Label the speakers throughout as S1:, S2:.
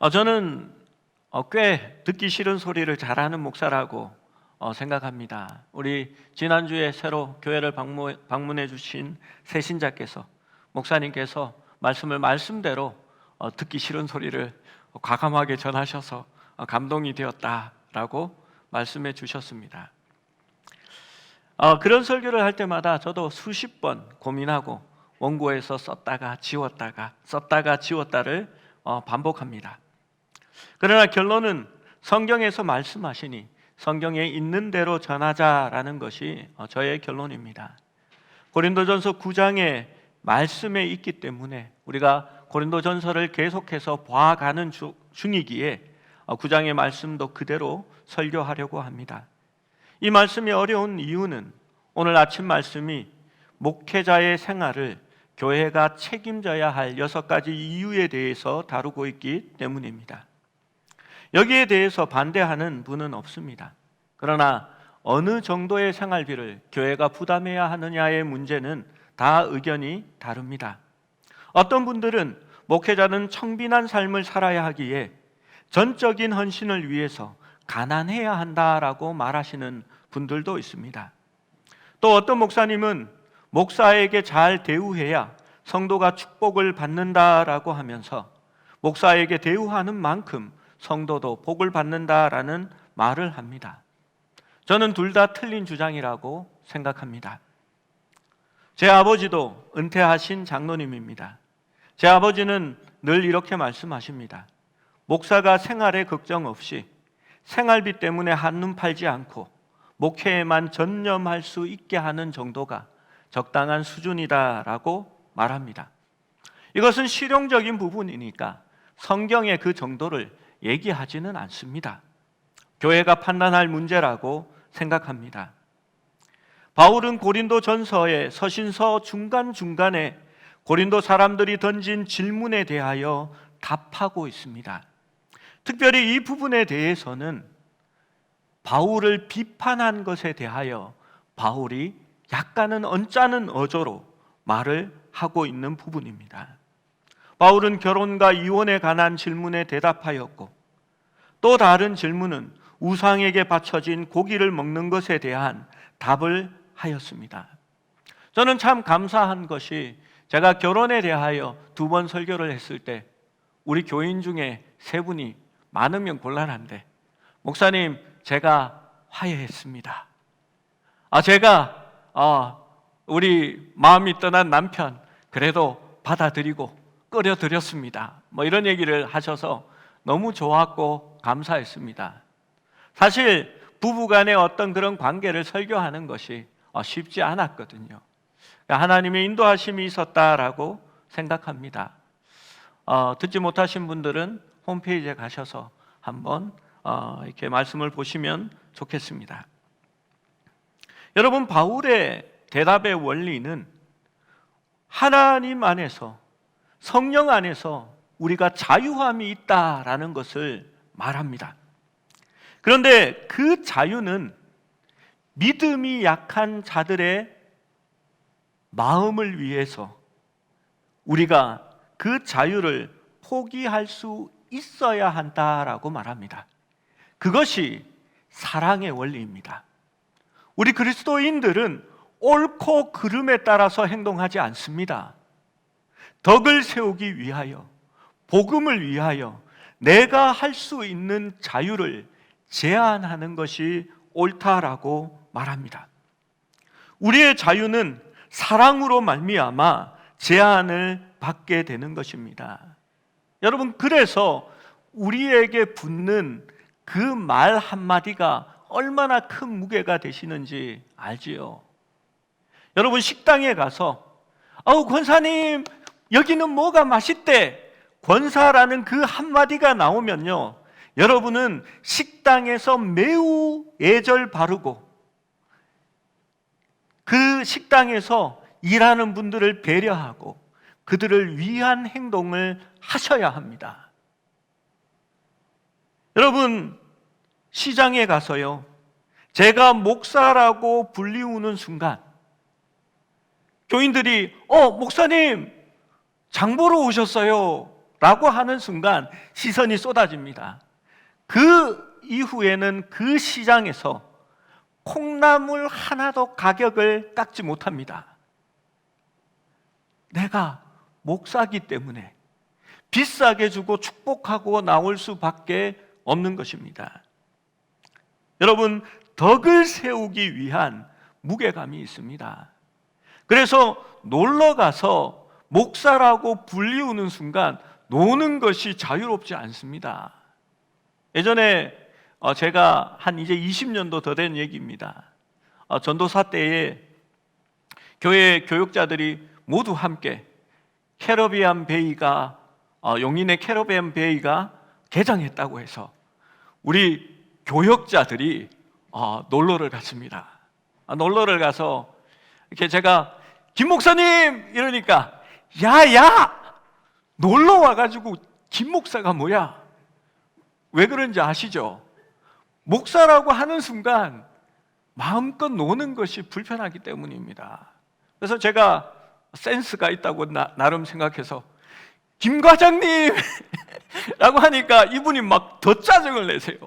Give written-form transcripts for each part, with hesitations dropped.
S1: 저는 꽤 듣기 싫은 소리를 잘하는 목사라고 생각합니다. 우리 지난주에 새로 교회를 방문해 주신 새신자께서, 목사님께서 말씀을 말씀대로 듣기 싫은 소리를 과감하게 전하셔서 감동이 되었다라고 말씀해 주셨습니다. 그런 설교를 할 때마다 저도 수십 번 고민하고 원고에서 썼다가 지웠다를 반복합니다. 그러나 결론은 성경에서 말씀하시니 성경에 있는 대로 전하자라는 것이 저의 결론입니다. 고린도전서 9장의 말씀에 있기 때문에 우리가 고린도전서를 계속해서 봐가는 중이기에 9장의 말씀도 그대로 설교하려고 합니다. 이 말씀이 어려운 이유는 오늘 아침 말씀이 목회자의 생활을 교회가 책임져야 할 6가지 이유에 대해서 다루고 있기 때문입니다. 여기에 대해서 반대하는 분은 없습니다. 그러나 어느 정도의 생활비를 교회가 부담해야 하느냐의 문제는 다 의견이 다릅니다. 어떤 분들은 목회자는 청빈한 삶을 살아야 하기에 전적인 헌신을 위해서 가난해야 한다라고 말하시는 분들도 있습니다. 또 어떤 목사님은 목사에게 잘 대우해야 성도가 축복을 받는다라고 하면서 목사에게 대우하는 만큼 성도도 복을 받는다라는 말을 합니다. 저는 둘 다 틀린 주장이라고 생각합니다. 제 아버지도 은퇴하신 장로님입니다. 제 아버지는 늘 이렇게 말씀하십니다. 목사가 생활에 걱정 없이 생활비 때문에 한눈 팔지 않고 목회에만 전념할 수 있게 하는 정도가 적당한 수준이다라고 말합니다. 이것은 실용적인 부분이니까 성경의 그 정도를 얘기하지는 않습니다. 교회가 판단할 문제라고 생각합니다. 바울은 고린도 전서의 서신서 중간중간에 고린도 사람들이 던진 질문에 대하여 답하고 있습니다. 특별히 이 부분에 대해서는 바울을 비판한 것에 대하여 바울이 약간은 언짢은 어조로 말을 하고 있는 부분입니다. 바울은 결혼과 이혼에 관한 질문에 대답하였고, 또 다른 질문은 우상에게 바쳐진 고기를 먹는 것에 대한 답을 하였습니다. 저는 참 감사한 것이 제가 결혼에 대하여 2번 설교를 했을 때 우리 교인 중에 3분이 많으면 곤란한데, 목사님 제가 화해했습니다. 제가 우리 마음이 떠난 남편 그래도 받아들이고 끌어들였습니다. 이런 얘기를 하셔서 너무 좋았고 감사했습니다. 사실 부부간의 어떤 그런 관계를 설교하는 것이 쉽지 않았거든요. 하나님의 인도하심이 있었다라고 생각합니다. 듣지 못하신 분들은 홈페이지에 가셔서 한번 이렇게 말씀을 보시면 좋겠습니다. 여러분, 바울의 대답의 원리는 하나님 안에서, 성령 안에서 우리가 자유함이 있다라는 것을 말합니다. 그런데 그 자유는 믿음이 약한 자들의 마음을 위해서 우리가 그 자유를 포기할 수 있어야 한다라고 말합니다. 그것이 사랑의 원리입니다. 우리 그리스도인들은 옳고 그름에 따라서 행동하지 않습니다. 덕을 세우기 위하여, 복음을 위하여 내가 할 수 있는 자유를 제한하는 것이 옳다라고 말합니다. 우리의 자유는 사랑으로 말미암아 제한을 받게 되는 것입니다. 여러분, 그래서 우리에게 붙는 그 말 한마디가 얼마나 큰 무게가 되시는지 알지요? 여러분, 식당에 가서 권사님 여기는 뭐가 맛있대, 권사라는 그 한마디가 나오면요, 여러분은 식당에서 매우 애절 바르고 그 식당에서 일하는 분들을 배려하고 그들을 위한 행동을 하셔야 합니다. 여러분, 시장에 가서요, 제가 목사라고 불리우는 순간 교인들이 목사님 장 보러 오셨어요 라고 하는 순간 시선이 쏟아집니다. 그 이후에는 그 시장에서 콩나물 하나도 가격을 깎지 못합니다. 내가 목사기 때문에 비싸게 주고 축복하고 나올 수밖에 없는 것입니다. 여러분, 덕을 세우기 위한 무게감이 있습니다. 그래서 놀러 가서 목사라고 불리우는 순간 노는 것이 자유롭지 않습니다. 예전에 제가 한 이제 20년도 더 된 얘기입니다. 전도사 때에 교회 교육자들이 모두 함께 캐러비안 베이가 용인의 캐러비안 베이가 개장했다고 해서 우리 교역자들이 놀러를 갔습니다. 놀러를 가서 이렇게 제가 김 목사님 이러니까 야야 놀러 와가지고 김 목사가 뭐야? 왜 그런지 아시죠? 목사라고 하는 순간 마음껏 노는 것이 불편하기 때문입니다. 그래서 제가 센스가 있다고 나름 생각해서 김 과장님 라고 하니까 이분이 막 더 짜증을 내세요.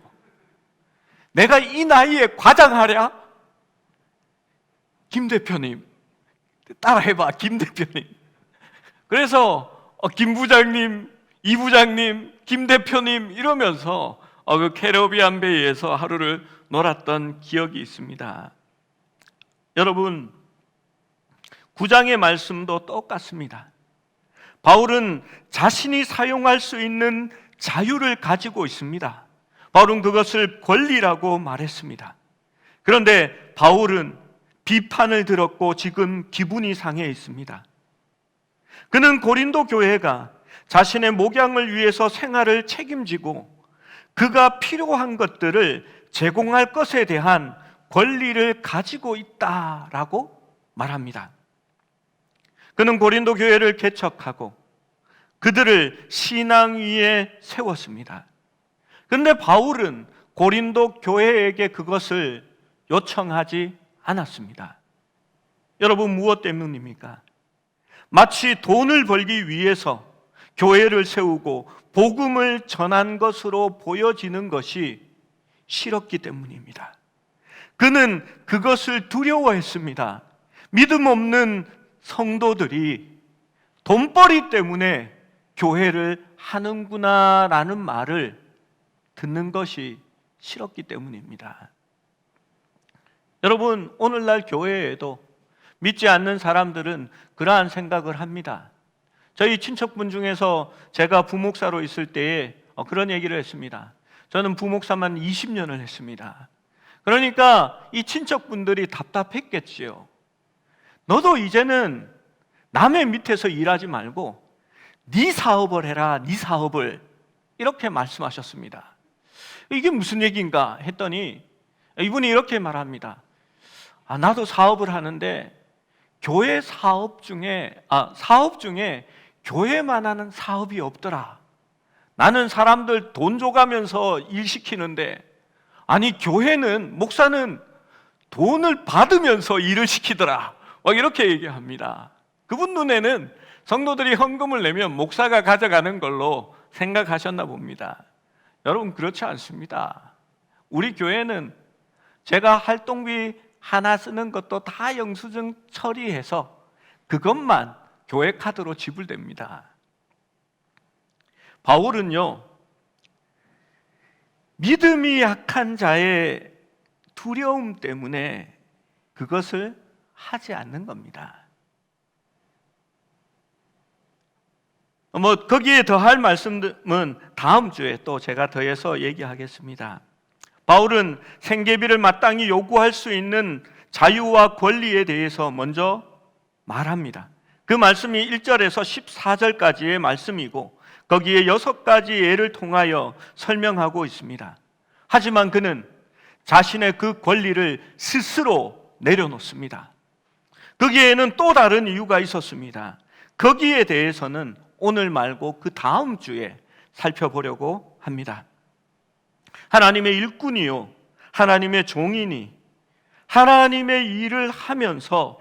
S1: 내가 이 나이에 과장하랴? 김 대표님 따라해봐, 김 대표님. 그래서 김 부장님, 이 부장님, 김 대표님 이러면서 그 캐러비안 베이에서 하루를 놀았던 기억이 있습니다. 여러분, 9장의 말씀도 똑같습니다. 바울은 자신이 사용할 수 있는 자유를 가지고 있습니다. 바울은 그것을 권리라고 말했습니다. 그런데 바울은 비판을 들었고 지금 기분이 상해 있습니다. 그는 고린도 교회가 자신의 목양을 위해서 생활을 책임지고 그가 필요한 것들을 제공할 것에 대한 권리를 가지고 있다라고 말합니다. 그는 고린도 교회를 개척하고 그들을 신앙 위에 세웠습니다. 그런데 바울은 고린도 교회에게 그것을 요청하지 않았습니다. 여러분, 무엇 때문입니까? 마치 돈을 벌기 위해서 교회를 세우고 복음을 전한 것으로 보여지는 것이 싫었기 때문입니다. 그는 그것을 두려워했습니다. 믿음 없는 성도들이 돈벌이 때문에 교회를 하는구나라는 말을 듣는 것이 싫었기 때문입니다. 여러분, 오늘날 교회에도 믿지 않는 사람들은 그러한 생각을 합니다. 저희 친척분 중에서 제가 부목사로 있을 때에 그런 얘기를 했습니다. 저는 부목사만 20년을 했습니다. 그러니까 이 친척분들이 답답했겠지요. 너도 이제는 남의 밑에서 일하지 말고 네 사업을 해라, 네 사업을, 이렇게 말씀하셨습니다. 이게 무슨 얘기인가 했더니 이분이 이렇게 말합니다. 나도 사업을 하는데 교회 사업 중에 교회만 하는 사업이 없더라. 나는 사람들 돈 줘가면서 일 시키는데, 아니 교회는, 목사는 돈을 받으면서 일을 시키더라. 이렇게 얘기합니다. 그분 눈에는 성도들이 헌금을 내면 목사가 가져가는 걸로 생각하셨나 봅니다. 여러분, 그렇지 않습니다. 우리 교회는 제가 활동비 하나 쓰는 것도 다 영수증 처리해서 그것만 교회 카드로 지불됩니다. 바울은요, 믿음이 약한 자의 두려움 때문에 그것을 하지 않는 겁니다. 거기에 더할 말씀은 다음 주에 또 제가 더해서 얘기하겠습니다. 바울은 생계비를 마땅히 요구할 수 있는 자유와 권리에 대해서 먼저 말합니다. 그 말씀이 1절에서 14절까지의 말씀이고 거기에 6가지 예를 통하여 설명하고 있습니다. 하지만 그는 자신의 그 권리를 스스로 내려놓습니다. 거기에는 또 다른 이유가 있었습니다. 거기에 대해서는 오늘 말고 그 다음 주에 살펴보려고 합니다. 하나님의 일꾼이요, 하나님의 종이니 하나님의 일을 하면서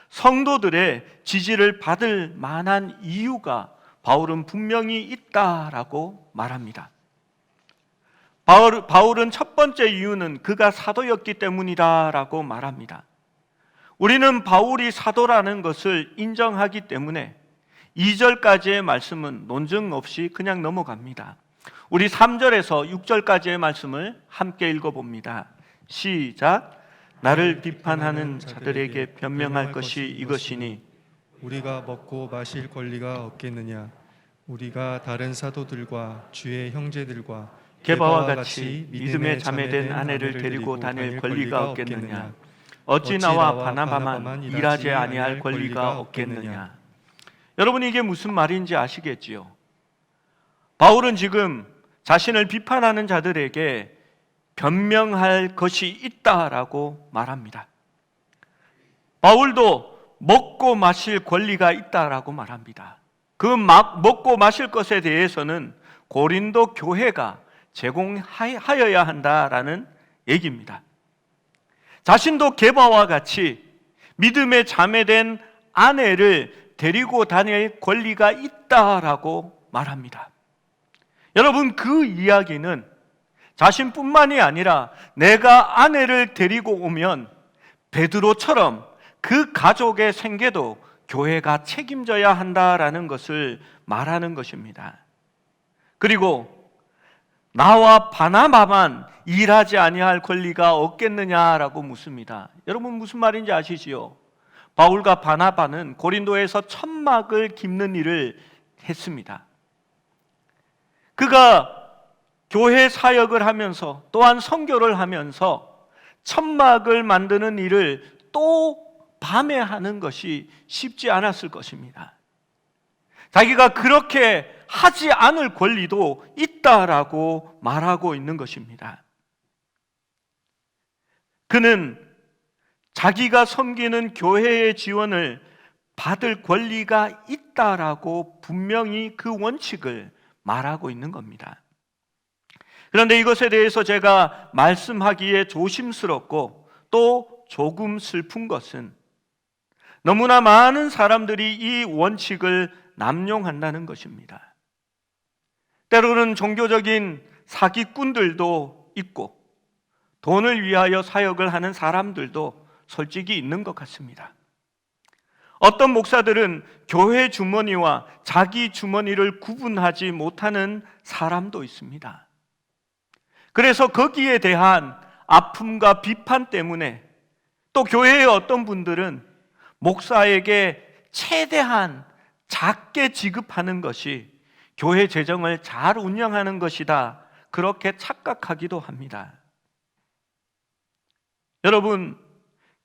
S1: 성도들의 지지를 받을 만한 이유가 바울은 분명히 있다라고 말합니다. 바울은 첫 번째 이유는 그가 사도였기 때문이다라고 말합니다. 우리는 바울이 사도라는 것을 인정하기 때문에 2절까지의 말씀은 논증 없이 그냥 넘어갑니다. 우리 3절에서 6절까지의 말씀을 함께 읽어봅니다. 시작. 나를 비판하는 자들에게 변명할 것이 이것이니
S2: 우리가 먹고 마실 권리가 없겠느냐? 우리가 다른 사도들과 주의 형제들과
S1: 게바와 같이 믿음에 자매된 아내를 데리고 다닐 권리가 없겠느냐? 어찌 나와 바나바만 일하지 아니할 권리가 없겠느냐? 여러분, 이게 무슨 말인지 아시겠지요? 바울은 지금 자신을 비판하는 자들에게 변명할 것이 있다라고 말합니다. 바울도 먹고 마실 권리가 있다라고 말합니다. 그 먹고 마실 것에 대해서는 고린도 교회가 제공하여야 한다라는 얘기입니다. 자신도 게바와 같이 믿음에 자매된 아내를 데리고 다닐 권리가 있다라고 말합니다. 여러분, 그 이야기는 자신뿐만이 아니라 내가 아내를 데리고 오면 베드로처럼 그 가족의 생계도 교회가 책임져야 한다라는 것을 말하는 것입니다. 그리고 나와 바나바만 일하지 아니할 권리가 없겠느냐라고 묻습니다. 여러분, 무슨 말인지 아시지요? 바울과 바나바는 고린도에서 천막을 깁는 일을 했습니다. 그가 교회 사역을 하면서 또한 선교를 하면서 천막을 만드는 일을 또 밤에 하는 것이 쉽지 않았을 것입니다. 자기가 그렇게 하지 않을 권리도 있다라고 말하고 있는 것입니다. 그는 자기가 섬기는 교회의 지원을 받을 권리가 있다라고 분명히 그 원칙을 말하고 있는 겁니다. 그런데 이것에 대해서 제가 말씀하기에 조심스럽고 또 조금 슬픈 것은 너무나 많은 사람들이 이 원칙을 남용한다는 것입니다. 때로는 종교적인 사기꾼들도 있고 돈을 위하여 사역을 하는 사람들도 솔직히 있는 것 같습니다. 어떤 목사들은 교회 주머니와 자기 주머니를 구분하지 못하는 사람도 있습니다. 그래서 거기에 대한 아픔과 비판 때문에 또 교회의 어떤 분들은 목사에게 최대한 작게 지급하는 것이 교회 재정을 잘 운영하는 것이다, 그렇게 착각하기도 합니다. 여러분,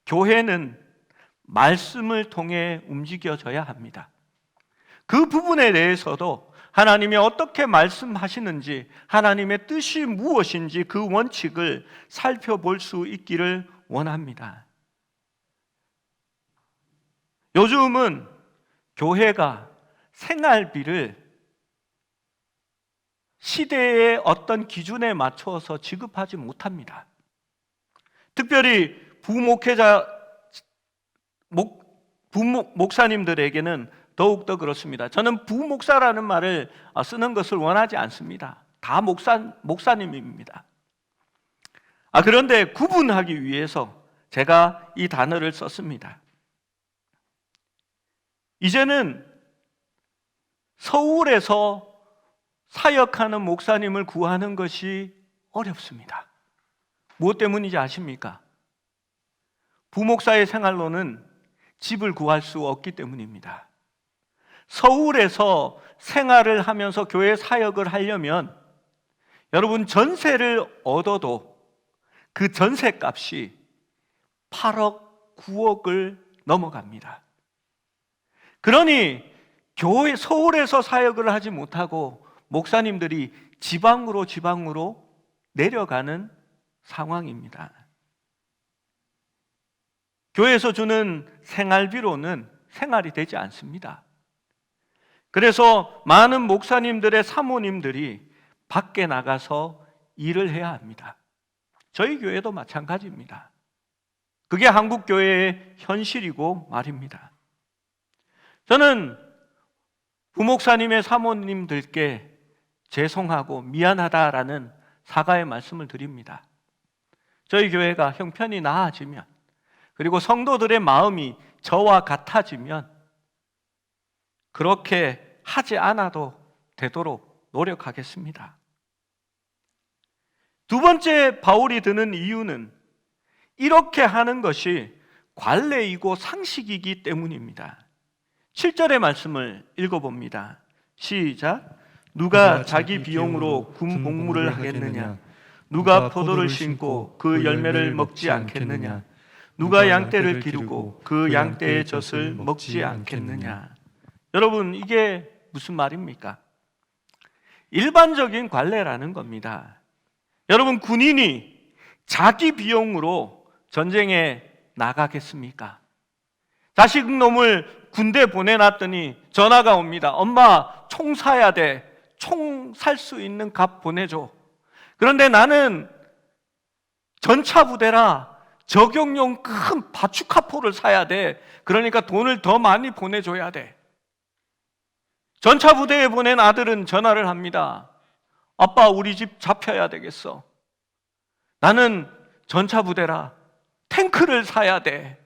S1: 교회는 말씀을 통해 움직여져야 합니다. 그 부분에 대해서도 하나님이 어떻게 말씀하시는지, 하나님의 뜻이 무엇인지 그 원칙을 살펴볼 수 있기를 원합니다. 요즘은 교회가 생활비를 시대의 어떤 기준에 맞춰서 지급하지 못합니다. 특별히 목사님들에게는 더욱더 그렇습니다. 저는 부목사라는 말을 쓰는 것을 원하지 않습니다. 다 목사님입니다. 그런데 구분하기 위해서 제가 이 단어를 썼습니다. 이제는 서울에서 사역하는 목사님을 구하는 것이 어렵습니다. 무엇 때문인지 아십니까? 부목사의 생활로는 집을 구할 수 없기 때문입니다. 서울에서 생활을 하면서 교회 사역을 하려면 여러분, 전세를 얻어도 그 전세값이 8억, 9억을 넘어갑니다. 그러니 서울에서 사역을 하지 못하고 목사님들이 지방으로 내려가는 상황입니다. 교회에서 주는 생활비로는 생활이 되지 않습니다. 그래서 많은 목사님들의 사모님들이 밖에 나가서 일을 해야 합니다. 저희 교회도 마찬가지입니다. 그게 한국 교회의 현실이고 말입니다. 저는 부목사님의 사모님들께 죄송하고 미안하다라는 사과의 말씀을 드립니다. 저희 교회가 형편이 나아지면, 그리고 성도들의 마음이 저와 같아지면 그렇게 하지 않아도 되도록 노력하겠습니다. 두 번째 바울이 드는 이유는 이렇게 하는 것이 관례이고 상식이기 때문입니다. 7절의 말씀을 읽어봅니다. 시작. 누가 자기 비용으로 군 복무를 하겠느냐? 누가 포도를 심고 그 열매를 먹지 않겠느냐? 누가 양떼를 기르고 그 양떼의 젖을 먹지 않겠느냐? 여러분, 이게 무슨 말입니까? 일반적인 관례라는 겁니다. 여러분, 군인이 자기 비용으로 전쟁에 나가겠습니까? 자식놈을 군대 보내놨더니 전화가 옵니다. 엄마, 총 사야 돼. 총 살 수 있는 값 보내줘. 그런데 나는 전차 부대라 적용용 큰 바추카포를 사야 돼. 그러니까 돈을 더 많이 보내줘야 돼. 전차 부대에 보낸 아들은 전화를 합니다. 아빠, 우리 집 잡혀야 되겠어. 나는 전차 부대라 탱크를 사야 돼.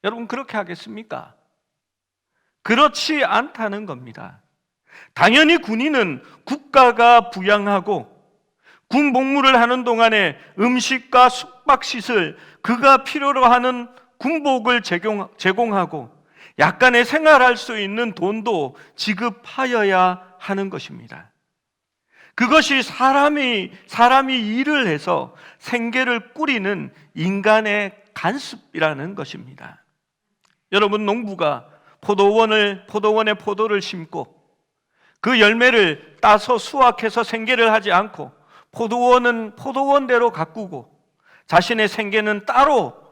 S1: 여러분, 그렇게 하겠습니까? 그렇지 않다는 겁니다. 당연히 군인은 국가가 부양하고 군 복무를 하는 동안에 음식과 숙박시설, 그가 필요로 하는 군복을 제공하고 약간의 생활할 수 있는 돈도 지급하여야 하는 것입니다. 그것이 사람이 일을 해서 생계를 꾸리는 인간의 간습이라는 것입니다. 여러분, 농부가 포도원에 포도를 심고 그 열매를 따서 수확해서 생계를 하지 않고 포도원은 포도원대로 가꾸고 자신의 생계는 따로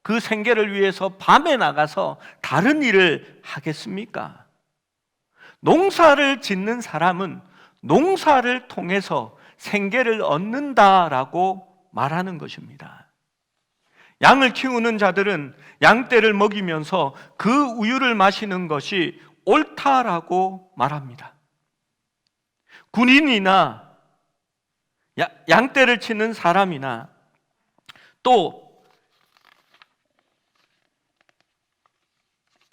S1: 그 생계를 위해서 밤에 나가서 다른 일을 하겠습니까? 농사를 짓는 사람은 농사를 통해서 생계를 얻는다라고 말하는 것입니다. 양을 키우는 자들은 양떼를 먹이면서 그 우유를 마시는 것이 옳다라고 말합니다. 군인이나 양떼를 치는 사람이나 또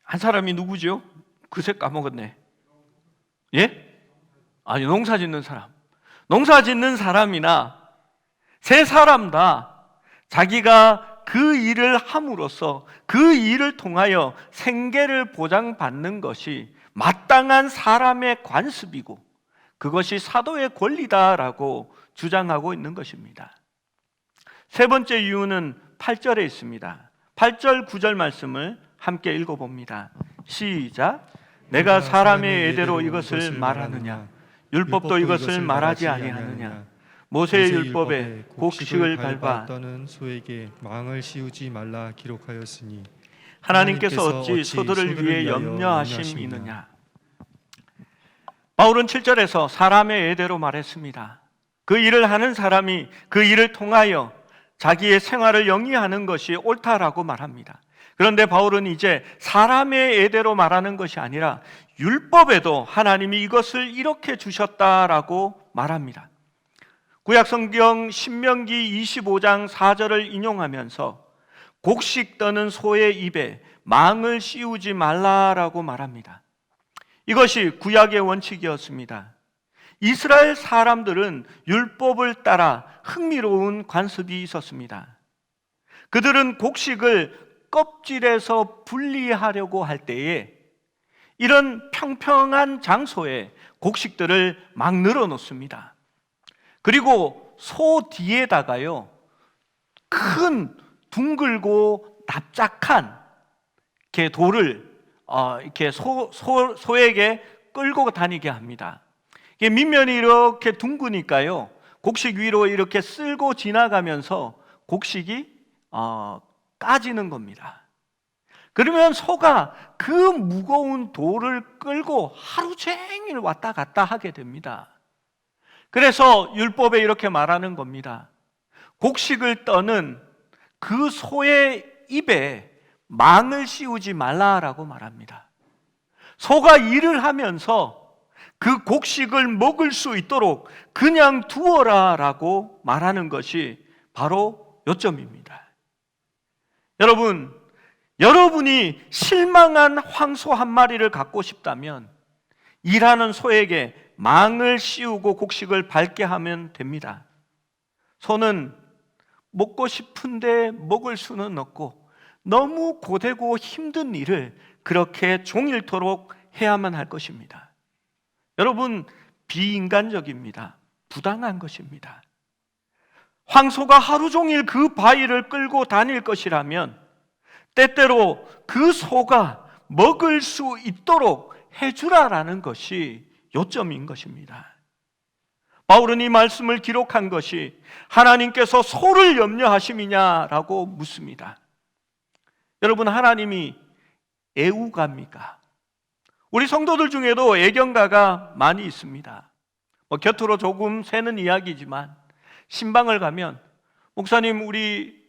S1: 한 사람이 누구죠? 그새 까먹었네. 예? 아니, 농사 짓는 사람. 농사 짓는 사람이나 세 사람 다 자기가 그 일을 함으로써 그 일을 통하여 생계를 보장받는 것이 마땅한 사람의 관습이고 그것이 사도의 권리다라고 주장하고 있는 것입니다. 세 번째 이유는 8절에 있습니다. 8절 9절 말씀을 함께 읽어봅니다. 시작. 내가 사람의 예대로 이것을 말하느냐? 율법도 이것을 말하지 아니하느냐? 모세의 율법에 곡식을 밟아
S2: 떠는 소에게 망을 씌우지 말라 기록하였으니
S1: 하나님께서 어찌 소들을 위해 염려하심이느냐? 바울은 7절에서 사람의 예대로 말했습니다. 그 일을 하는 사람이 그 일을 통하여 자기의 생활을 영위하는 것이 옳다라고 말합니다. 그런데 바울은 이제 사람의 예대로 말하는 것이 아니라 율법에도 하나님이 이것을 이렇게 주셨다라고 말합니다. 구약성경 신명기 25장 4절을 인용하면서 곡식 떠는 소의 입에 망을 씌우지 말라라고 말합니다. 이것이 구약의 원칙이었습니다. 이스라엘 사람들은 율법을 따라 흥미로운 관습이 있었습니다. 그들은 곡식을 껍질에서 분리하려고 할 때에 이런 평평한 장소에 곡식들을 막 늘어놓습니다. 그리고 소 뒤에다가요, 큰 둥글고 납작한 이렇게 돌을 이렇게 소에게 끌고 다니게 합니다. 이게 밑면이 이렇게 둥그니까요, 곡식 위로 이렇게 쓸고 지나가면서 곡식이 까지는 겁니다. 그러면 소가 그 무거운 돌을 끌고 하루 종일 왔다 갔다 하게 됩니다. 그래서 율법에 이렇게 말하는 겁니다. 곡식을 떠는 그 소의 입에 망을 씌우지 말라라고 말합니다. 소가 일을 하면서 그 곡식을 먹을 수 있도록 그냥 두어라 라고 말하는 것이 바로 요점입니다. 여러분, 여러분이 실망한 황소 한 마리를 갖고 싶다면 일하는 소에게 망을 씌우고 곡식을 밟게 하면 됩니다. 소는 먹고 싶은데 먹을 수는 없고 너무 고되고 힘든 일을 그렇게 종일토록 해야만 할 것입니다. 여러분, 비인간적입니다. 부당한 것입니다. 황소가 하루 종일 그 바위를 끌고 다닐 것이라면 때때로 그 소가 먹을 수 있도록 해주라라는 것이 요점인 것입니다. 바울은 이 말씀을 기록한 것이 하나님께서 소를 염려하심이냐라고 묻습니다. 여러분, 하나님이 애우가입니까? 우리 성도들 중에도 애경가가 많이 있습니다. 곁으로 조금 새는 이야기지만 신방을 가면 목사님, 우리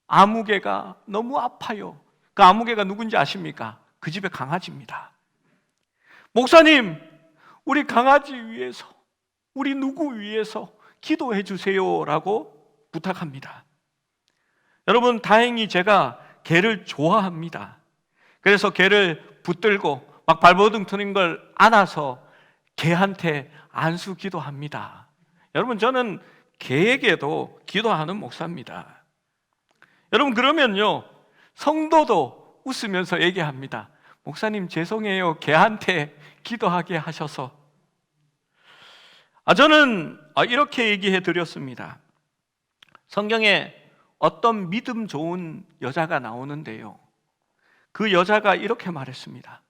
S1: 아무개가 너무 아파요. 그 아무개가 누군지 아십니까? 그 집의 강아지입니다. 목사님, 우리 강아지 위해서, 우리 누구 위해서 기도해 주세요 라고 부탁합니다. 여러분, 다행히 제가 개를 좋아합니다. 그래서 개를 붙들고 막 발버둥 트는 걸 안아서 개한테 안수 기도합니다. 여러분, 저는 개에게도 기도하는 목사입니다. 여러분, 그러면요, 성도도 웃으면서 얘기합니다. 목사님, 죄송해요. 개한테 기도하게 하셔서. 저는 이렇게 얘기해 드렸습니다. 성경에 어떤 믿음 좋은 여자가 나오는데요, 그 여자가 이렇게 말했습니다.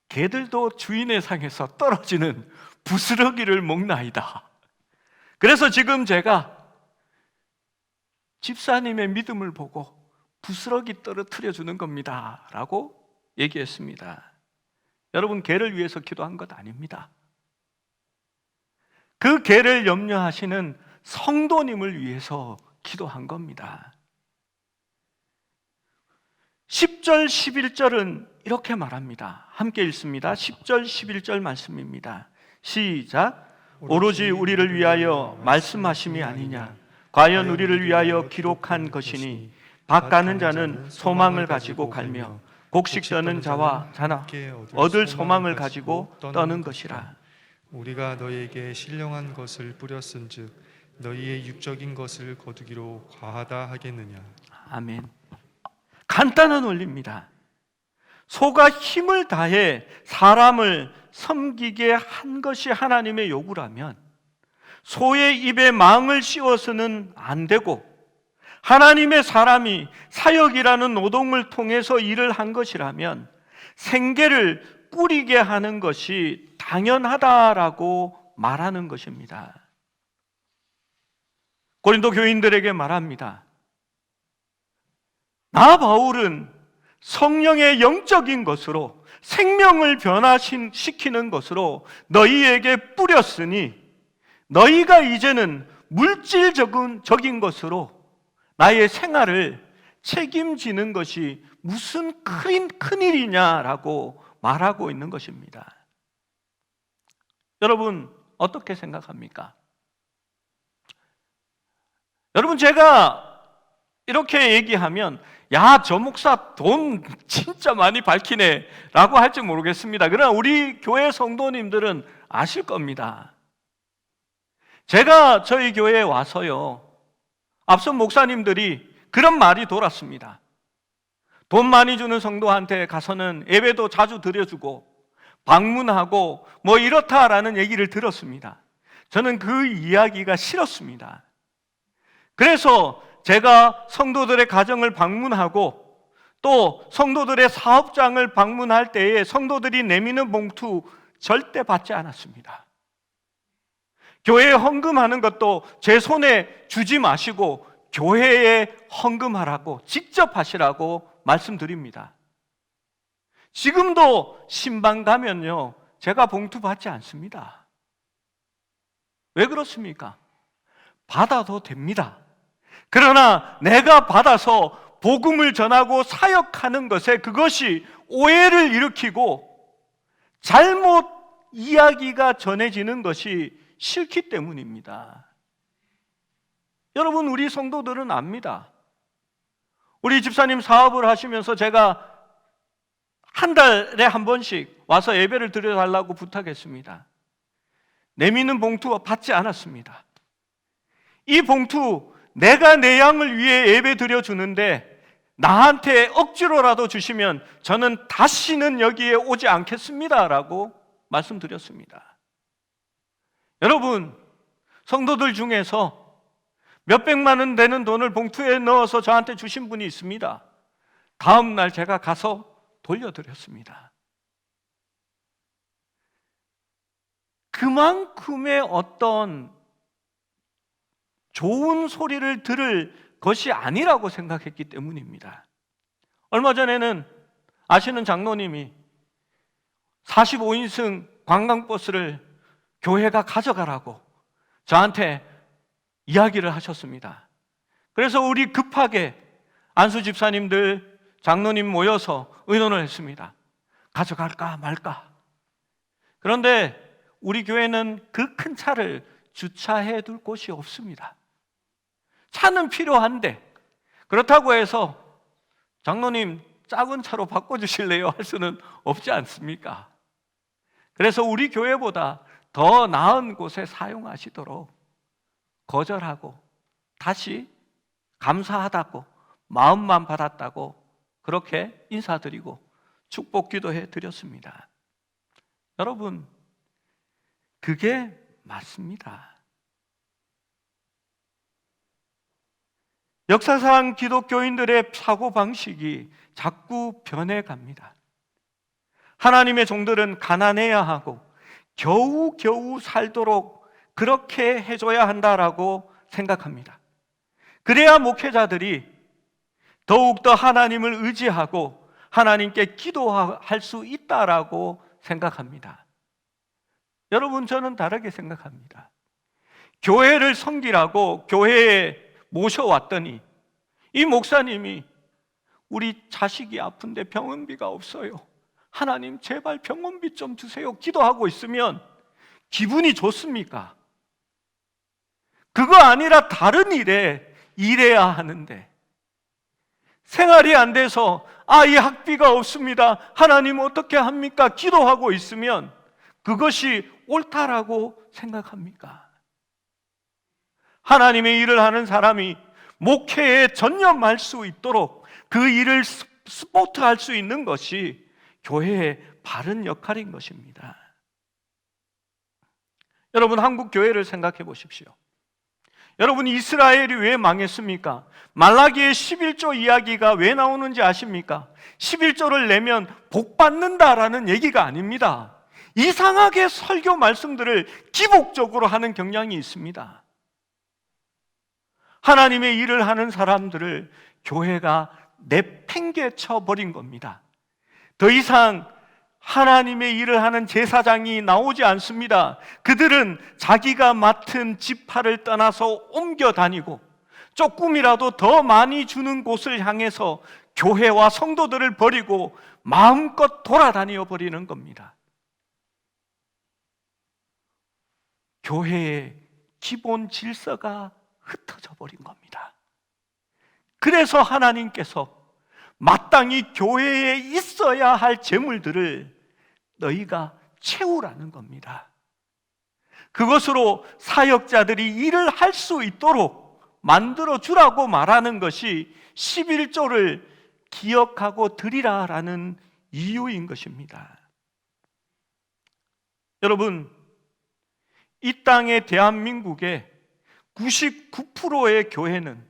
S1: 개들도 주인의 상에서 떨어지는 부스러기를 먹나이다. 그래서 지금 제가 집사님의 믿음을 보고 부스러기 떨어뜨려 주는 겁니다 라고 얘기했습니다. 여러분, 개를 위해서 기도한 것 아닙니다. 그 개를 염려하시는 성도님을 위해서 기도한 겁니다. 10절, 11절은 이렇게 말합니다. 함께 읽습니다. 10절, 11절 말씀입니다. 시작. 오로지 우리를 위하여 말씀하심이 아니냐. 과연 우리를 위하여 기록한 것이니 밭 가는 자는 소망을 가지고 갈며 곡식 떠는 자와 자나 얻을 소망을 가지고 떠는 것이라.
S2: 우리가 너희에게 신령한 것을 뿌렸은즉 너희의 육적인 것을 거두기로 과하다 하겠느냐.
S1: 아멘. 간단한 원리입니다. 소가 힘을 다해 사람을 섬기게 한 것이 하나님의 요구라면 소의 입에 망을 씌워서는 안 되고, 하나님의 사람이 사역이라는 노동을 통해서 일을 한 것이라면 생계를 꾸리게 하는 것이 당연하다라고 말하는 것입니다. 고린도 교인들에게 말합니다. 나 바울은 성령의 영적인 것으로 생명을 변화시키는 것으로 너희에게 뿌렸으니 너희가 이제는 물질적인 것으로 나의 생활을 책임지는 것이 무슨 큰일이냐라고 말하고 있는 것입니다. 여러분, 어떻게 생각합니까? 여러분, 제가 이렇게 얘기하면 야, 저 목사 돈 진짜 많이 밝히네 라고 할지 모르겠습니다. 그러나 우리 교회 성도님들은 아실 겁니다. 제가 저희 교회에 와서요, 앞선 목사님들이 그런 말이 돌았습니다. 돈 많이 주는 성도한테 가서는 예배도 자주 드려주고 방문하고 뭐 이렇다라는 얘기를 들었습니다. 저는 그 이야기가 싫었습니다. 그래서 제가 성도들의 가정을 방문하고 또 성도들의 사업장을 방문할 때에 성도들이 내미는 봉투 절대 받지 않았습니다. 교회에 헌금하는 것도 제 손에 주지 마시고 교회에 헌금하라고, 직접 하시라고 말씀드립니다. 지금도 신방 가면요, 제가 봉투 받지 않습니다. 왜 그렇습니까? 받아도 됩니다. 그러나 내가 받아서 복음을 전하고 사역하는 것에 그것이 오해를 일으키고 잘못 이야기가 전해지는 것이 싫기 때문입니다. 여러분, 우리 성도들은 압니다. 우리 집사님 사업을 하시면서 제가 한 달에 한 번씩 와서 예배를 드려달라고 부탁했습니다. 내미는 봉투 받지 않았습니다. 이 봉투 내가 내 양을 위해 예배 드려주는데 나한테 억지로라도 주시면 저는 다시는 여기에 오지 않겠습니다 라고 말씀드렸습니다. 여러분, 성도들 중에서 몇백만 원 되는 돈을 봉투에 넣어서 저한테 주신 분이 있습니다. 다음 날 제가 가서 돌려드렸습니다. 그만큼의 어떤 좋은 소리를 들을 것이 아니라고 생각했기 때문입니다. 얼마 전에는 아시는 장로님이 45인승 관광버스를 교회가 가져가라고 저한테 이야기를 하셨습니다. 그래서 우리 급하게 안수 집사님들, 장로님 모여서 의논을 했습니다. 가져갈까 말까. 그런데 우리 교회는 그 큰 차를 주차해 둘 곳이 없습니다. 차는 필요한데 그렇다고 해서 장로님 작은 차로 바꿔주실래요? 할 수는 없지 않습니까? 그래서 우리 교회보다 더 나은 곳에 사용하시도록 거절하고 다시 감사하다고 마음만 받았다고 그렇게 인사드리고 축복 기도해 드렸습니다. 여러분, 그게 맞습니다. 역사상 기독교인들의 사고방식이 자꾸 변해갑니다. 하나님의 종들은 가난해야 하고 겨우겨우 살도록 그렇게 해줘야 한다라고 생각합니다. 그래야 목회자들이 더욱더 하나님을 의지하고 하나님께 기도할 수 있다라고 생각합니다. 여러분, 저는 다르게 생각합니다. 교회를 섬기라고 교회에 모셔왔더니 이 목사님이 우리 자식이 아픈데 병원비가 없어요. 하나님 제발 병원비 좀 주세요. 기도하고 있으면 기분이 좋습니까? 그거 아니라 다른 일에 일해야 하는데 생활이 안 돼서 아이 학비가 없습니다. 하나님 어떻게 합니까? 기도하고 있으면 그것이 옳다라고 생각합니까? 하나님의 일을 하는 사람이 목회에 전념할 수 있도록 그 일을 스포트할 수 있는 것이 교회의 바른 역할인 것입니다. 여러분, 한국 교회를 생각해 보십시오. 여러분, 이스라엘이 왜 망했습니까? 말라기의 11조 이야기가 왜 나오는지 아십니까? 11조를 내면 복 받는다라는 얘기가 아닙니다. 이상하게 설교 말씀들을 기복적으로 하는 경향이 있습니다. 하나님의 일을 하는 사람들을 교회가 내팽개쳐 버린 겁니다. 더 이상 하나님의 일을 하는 제사장이 나오지 않습니다. 그들은 자기가 맡은 지파를 떠나서 옮겨 다니고 조금이라도 더 많이 주는 곳을 향해서 교회와 성도들을 버리고 마음껏 돌아다녀 버리는 겁니다. 교회의 기본 질서가 흩어져 버린 겁니다. 그래서 하나님께서 마땅히 교회에 있어야 할 재물들을 너희가 채우라는 겁니다. 그것으로 사역자들이 일을 할 수 있도록 만들어 주라고 말하는 것이 11조를 기억하고 드리라라는 이유인 것입니다. 여러분, 이 땅의 대한민국의 99%의 교회는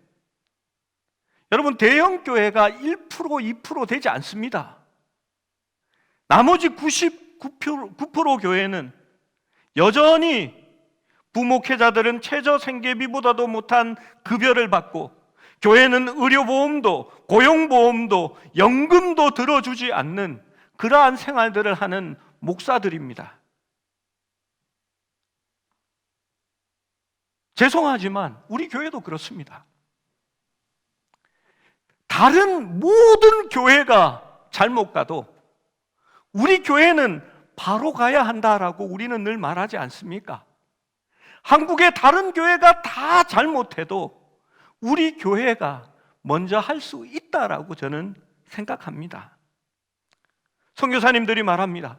S1: 여러분 대형 교회가 1%, 2% 되지 않습니다. 나머지 99% 교회는 여전히 부목회자들은 최저 생계비보다도 못한 급여를 받고 교회는 의료보험도 고용보험도 연금도 들어주지 않는 그러한 생활들을 하는 목사들입니다. 죄송하지만 우리 교회도 그렇습니다. 다른 모든 교회가 잘못 가도 우리 교회는 바로 가야 한다라고 우리는 늘 말하지 않습니까? 한국의 다른 교회가 다 잘못해도 우리 교회가 먼저 할 수 있다라고 저는 생각합니다. 선교사님들이 말합니다.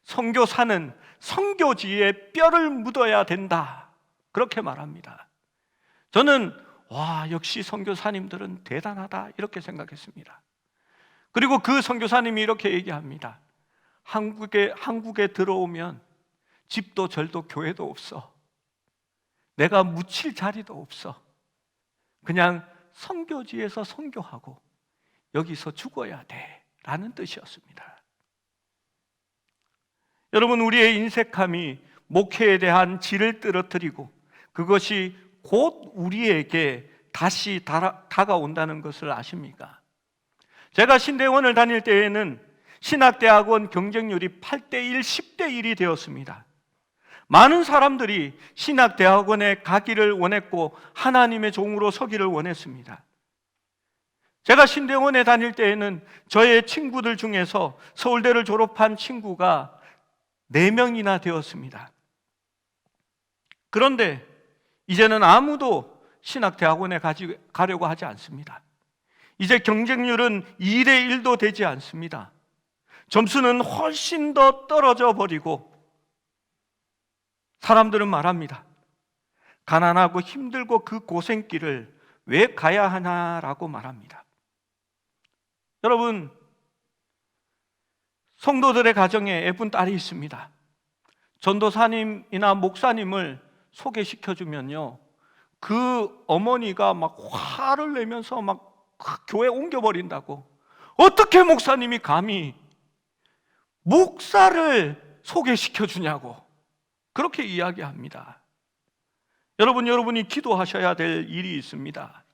S1: 선교사는 선교지에 뼈를 묻어야 된다. 그렇게 말합니다. 저는 역시 선교사님들은 대단하다 이렇게 생각했습니다. 그리고 그 선교사님이 이렇게 얘기합니다. 한국에 들어오면 집도 절도 교회도 없어. 내가 묻힐 자리도 없어. 그냥 선교지에서 선교하고 여기서 죽어야 돼 라는 뜻이었습니다. 여러분, 우리의 인색함이 목회에 대한 질을 떨어뜨리고 그것이 곧 우리에게 다시 다가온다는 것을 아십니까? 제가 신대원을 다닐 때에는 신학대학원 경쟁률이 8대1, 10대1이 되었습니다. 많은 사람들이 신학대학원에 가기를 원했고 하나님의 종으로 서기를 원했습니다. 제가 신대원에 다닐 때에는 저의 친구들 중에서 서울대를 졸업한 친구가 4명이나 되었습니다. 그런데 이제는 아무도 신학대학원에 가려고 하지 않습니다. 이제 경쟁률은 2대 1도 되지 않습니다. 점수는 훨씬 더 떨어져 버리고 사람들은 말합니다. 가난하고 힘들고 그 고생길을 왜 가야 하나라고 말합니다. 여러분, 성도들의 가정에 예쁜 딸이 있습니다. 전도사님이나 목사님을 소개시켜주면요, 그 어머니가 막 화를 내면서 막 교회 옮겨버린다고. 어떻게 목사님이 감히 목사를 소개시켜주냐고 그렇게 이야기합니다. 여러분이 기도하셔야 될 일이 있습니다.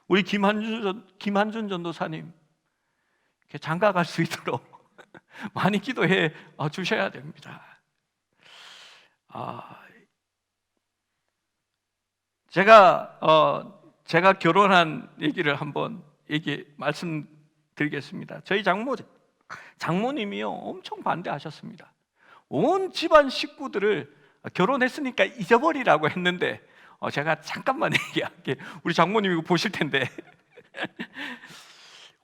S1: 우리 김한준 전도사님 장가 갈 수 있도록 많이 기도해 주셔야 됩니다. 제가 결혼한 얘기를 한번 말씀드리겠습니다. 저희 장모님이요 엄청 반대하셨습니다. 온 집안 식구들을 결혼했으니까 잊어버리라고 했는데 제가 잠깐만 얘기할게. 우리 장모님 이거 보실 텐데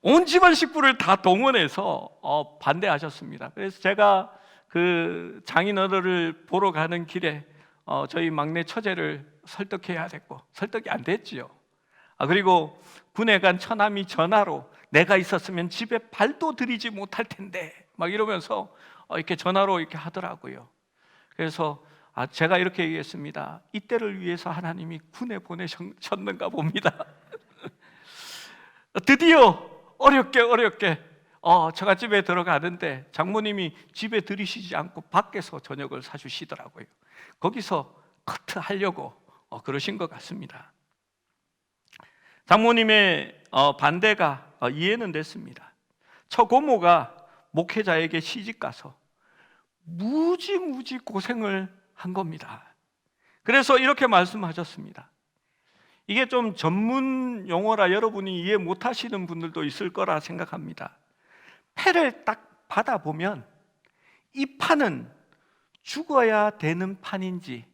S1: 온 집안 식구를 다 동원해서 반대하셨습니다. 그래서 제가 그 장인어른을 보러 가는 길에 저희 막내 처제를 설득해야 됐고 설득이 안 됐지요. 그리고 군에 간 처남이 전화로 내가 있었으면 집에 발도 들이지 못할 텐데 막 이러면서 이렇게 전화로 이렇게 하더라고요. 그래서 제가 이렇게 얘기했습니다. 이때를 위해서 하나님이 군에 보내셨는가 봅니다. 드디어 어렵게 처갓집에 들어가는데 장모님이 집에 들이시지 않고 밖에서 저녁을 사주시더라고요. 거기서 커트하려고 그러신 것 같습니다. 장모님의 반대가 이해는 됐습니다. 처고모가 목회자에게 시집가서 무지 고생을 한 겁니다. 그래서 이렇게 말씀하셨습니다. 이게 좀 전문 용어라 여러분이 이해 못하시는 분들도 있을 거라 생각합니다. 패를 딱 받아보면 이 판은 죽어야 되는 판인지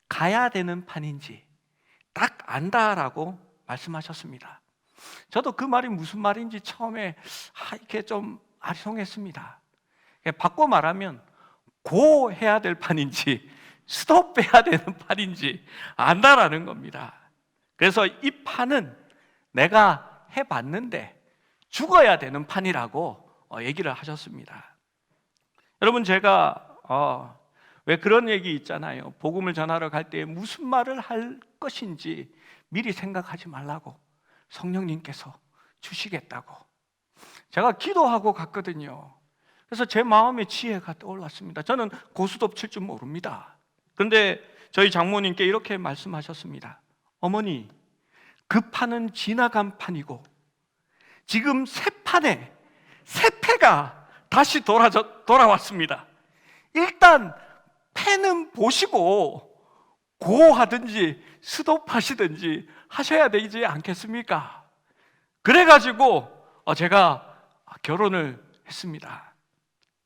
S1: 가야 되는 판인지 딱 안다라고 말씀하셨습니다. 저도 그 말이 무슨 말인지 처음에 이렇게 좀 아리송했습니다. 바꿔 말하면 고 해야 될 판인지 스톱 해야 되는 판인지 안다라는 겁니다. 그래서 이 판은 내가 해봤는데 죽어야 되는 판이라고 얘기를 하셨습니다. 여러분, 제가 왜 그런 얘기 있잖아요. 복음을 전하러 갈 때 무슨 말을 할 것인지 미리 생각하지 말라고 성령님께서 주시겠다고 제가 기도하고 갔거든요. 그래서 제 마음에 지혜가 떠올랐습니다. 저는 고스톱 칠 줄 모릅니다. 그런데 저희 장모님께 이렇게 말씀하셨습니다. 어머니, 그 판은 지나간 판이고 지금 새 판에 새 패가 다시 돌아왔습니다. 일단 패는 보시고 고 하든지 스톱하시든지 하셔야 되지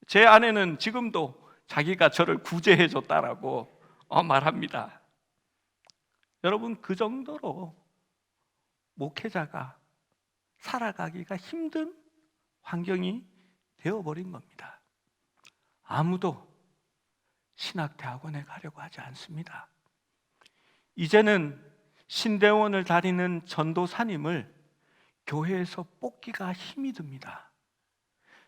S1: 제 아내는 지금도 자기가 저를 구제해 줬다라고 말합니다. 여러분, 그 정도로 목회자가 살아가기가 힘든 환경이 되어버린 겁니다. 아무도 신학대학원에 가려고 하지 않습니다. 이제는 신대원을 다니는 전도사님을 교회에서 뽑기가 힘이 듭니다.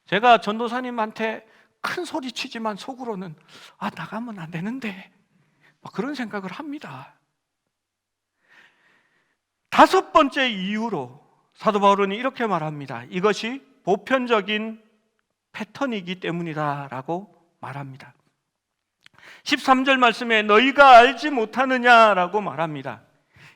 S1: 제가 전도사님한테 큰 소리 치지만 속으로는 나가면 안 되는데 그런 생각을 합니다. 다섯 번째 이유로 사도 바울은 이렇게 말합니다. 이것이 보편적인 패턴이기 때문이다라고 말합니다. 13절 말씀에 너희가 알지 못하느냐라고 말합니다.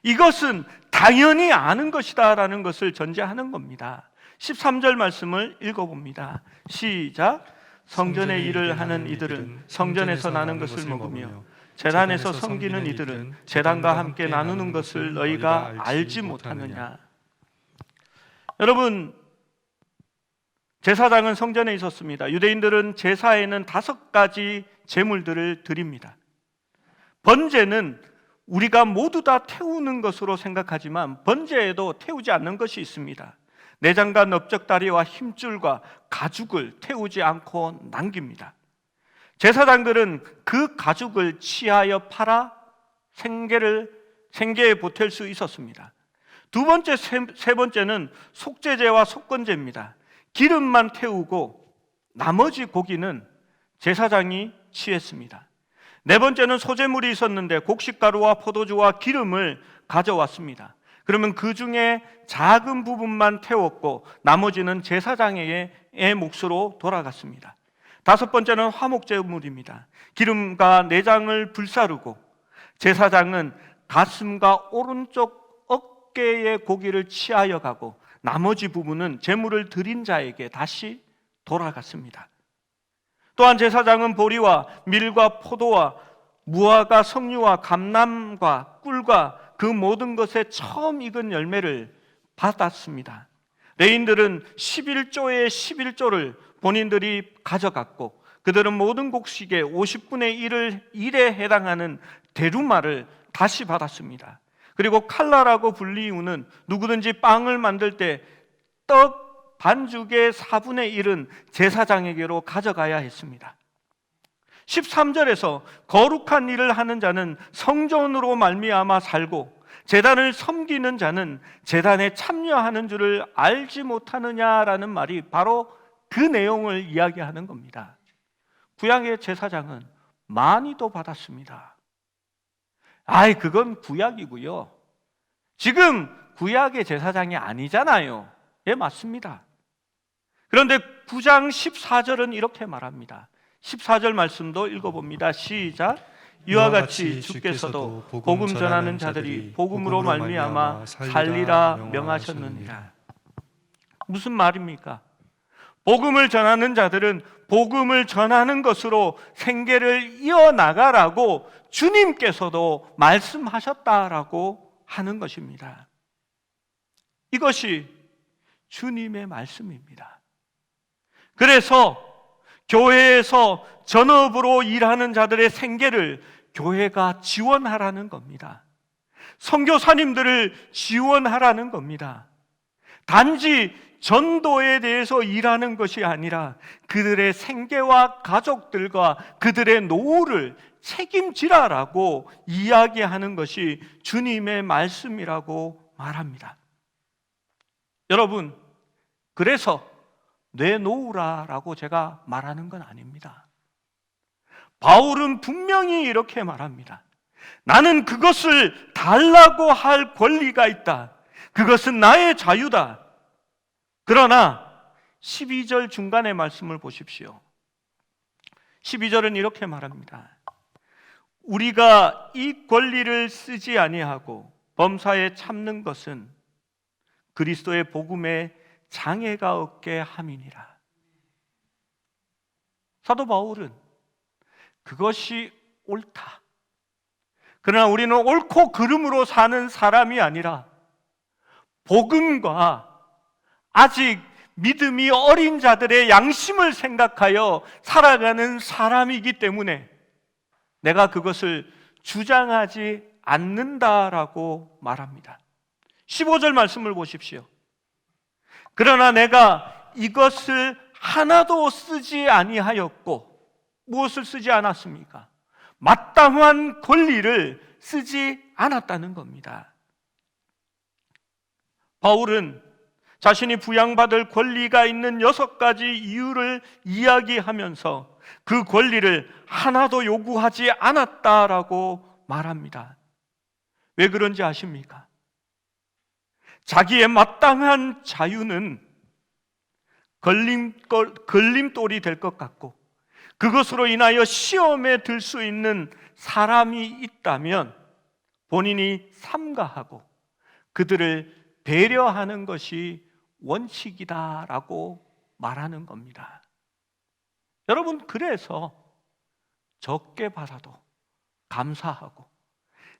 S1: 이것은 당연히 아는 것이다 라는 것을 전제하는 겁니다. 13절 말씀을 읽어봅니다. 시작. 성전의 일을 하는 이들은 성전에서 나는 것을 먹으며 제단에서 섬기는 이들은 제단과 함께 나누는 것을 너희가 알지 못하느냐. 여러분, 제사장은 성전에 있었습니다. 유대인들은 제사에는 5가지 제물들을 드립니다. 번제는 우리가 모두 다 태우는 것으로 생각하지만 번제에도 태우지 않는 것이 있습니다. 내장과 넓적다리와 힘줄과 가죽을 태우지 않고 남깁니다. 제사장들은 그 가죽을 취하여 팔아 생계에 보탤 수 있었습니다. 두 번째, 세 번째는 속죄제와 속건제입니다. 기름만 태우고 나머지 고기는 제사장이 취했습니다. 네 번째는 소제물이 있었는데 곡식가루와 포도주와 기름을 가져왔습니다. 그러면 그 중에 작은 부분만 태웠고 나머지는 제사장의 몫으로 돌아갔습니다. 다섯 번째는 화목제물입니다. 기름과 내장을 불사르고 제사장은 가슴과 오른쪽 어깨의 고기를 취하여 가고 나머지 부분은 제물을 드린 자에게 다시 돌아갔습니다. 또한 제사장은 보리와 밀과 포도와 무화과 석류와 감람과 꿀과 그 모든 것에 처음 익은 열매를 받았습니다. 레인들은 11조의 11조를 본인들이 가져갔고 그들은 모든 곡식의 50분의 1에 해당하는 데루마를 다시 받았습니다. 그리고 칼라라고 불리우는 누구든지 빵을 만들 때 떡 반죽의 4분의 1은 제사장에게로 가져가야 했습니다. 13절에서 거룩한 일을 하는 자는 성전으로 말미암아 살고 제단을 섬기는 자는 제단에 참여하는 줄을 알지 못하느냐라는 말이 바로 그 내용을 이야기하는 겁니다. 구약의 제사장은 많이도 받았습니다. 그건 구약이고요. 지금 구약의 제사장이 아니잖아요. 예, 맞습니다. 그런데 9장 14절은 이렇게 말합니다. 14절 말씀도 읽어봅니다. 시작. 이와 같이 주께서도 복음 전하는 자들이 복음으로 말미암아 살리라 명하셨느니라. 무슨 말입니까? 복음을 전하는 자들은 복음을 전하는 것으로 생계를 이어나가라고 주님께서도 말씀하셨다라고 하는 것입니다. 이것이 주님의 말씀입니다. 그래서 교회에서 전업으로 일하는 자들의 생계를 교회가 지원하라는 겁니다. 선교사님들을 지원하라는 겁니다. 단지 전도에 대해서 일하는 것이 아니라 그들의 생계와 가족들과 그들의 노후를 책임지라라고 이야기하는 것이 주님의 말씀이라고 말합니다. 여러분, 그래서 내놓으라라고 제가 말하는 건 아닙니다. 바울은 분명히 이렇게 말합니다. 나는 그것을 달라고 할 권리가 있다. 그것은 나의 자유다. 그러나 12절 중간의 말씀을 보십시오. 12절은 이렇게 말합니다. 우리가 이 권리를 쓰지 아니하고 범사에 참는 것은 그리스도의 복음에 장애가 없게 함이니라. 사도 바울은 그것이 옳다. 그러나 우리는 옳고 그름으로 사는 사람이 아니라 복음과 아직 믿음이 어린 자들의 양심을 생각하여 살아가는 사람이기 때문에 내가 그것을 주장하지 않는다라고 말합니다. 15절 말씀을 보십시오. 그러나 내가 이것을 하나도 쓰지 아니하였고, 무엇을 쓰지 않았습니까? 마땅한 권리를 쓰지 않았다는 겁니다. 바울은 자신이 부양받을 권리가 있는 6가지 이유를 이야기하면서 그 권리를 하나도 요구하지 않았다라고 말합니다. 왜 그런지 아십니까? 자기의 마땅한 자유는 걸림돌이 될 것 같고, 그것으로 인하여 시험에 들 수 있는 사람이 있다면 본인이 삼가하고 그들을 배려하는 것이 원칙이다라고 말하는 겁니다. 여러분, 그래서 적게 받아도 감사하고